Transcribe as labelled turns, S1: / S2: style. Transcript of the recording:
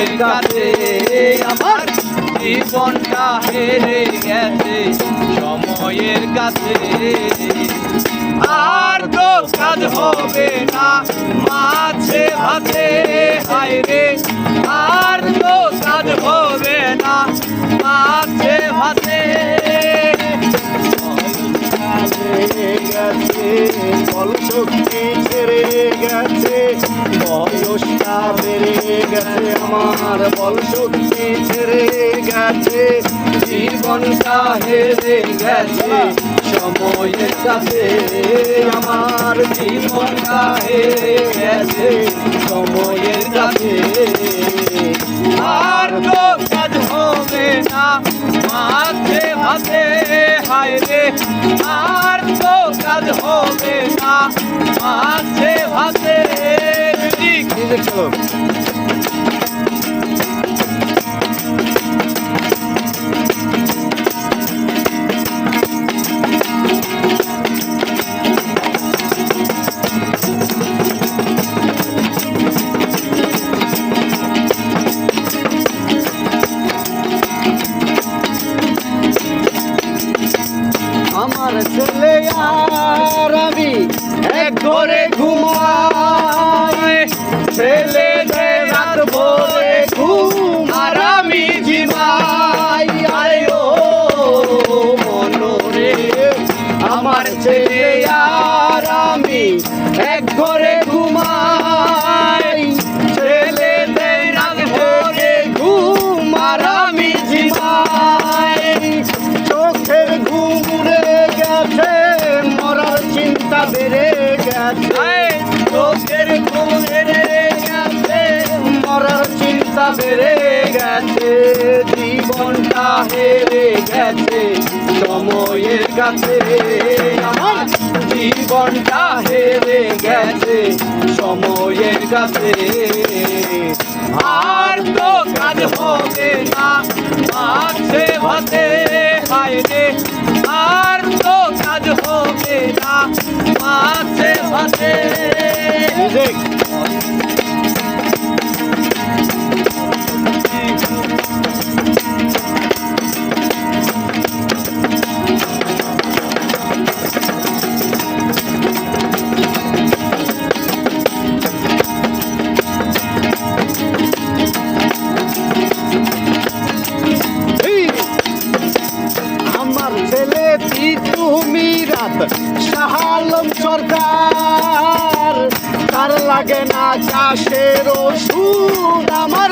S1: সময়ের কাছে আমার জীবনটা হেরে গেছে সময়ের কাছে। আর তো কাজ হবে না মাছে ভাতে হায় রে, আর তো কাজ হবে না মাছে ভাতে।
S2: বল শক্তি ছেড়ে গেছে, বয়সটা বেড়ে গেছে আমার, বল শক্তি ছেড়ে গেছে,
S1: জীবনটা হেরে গেছে সময়ের কাছে আমার জীবনটা হেরে গেছে সময়ের কাছে। আর তো কাজ হবে না মাছে ভাতে হায় রে, আর তো কাজ হবে না মাছে ভাতে।
S2: চলো আমার ছেলে আর আমি এক ঘরে ঘুমাই, ছেলে রাত ভরে ঘুম আর আমি ঝিমাই। আয়ো মনরে আমার ছেলে আর আমি এক ঘরে ঘুমাই, ছেলে রাত ভরে ঘুম আর আমি ঝিমাই। চোখের ঘুম উড়ে গেছে, মরার চিন্তা বেড়ে গেছে,
S1: চোখের ঘুম হেরে গেছে
S2: মরার চিন্তা বেড়ে গেছে,
S1: জীবনটা হেরে গেছে সময়ের কাছে আমার জীবনটা হেরে গেছে সময়ের কাছে। আর তো কাজ হবে না মাছে ভাতে হায় রে, আর তো কাজ হবে না মাছে ভাতে।
S2: আমার ছেলে তুমি রাত শাহ আলম সরকার, তার লাগে না চাষের ওষুধ আমার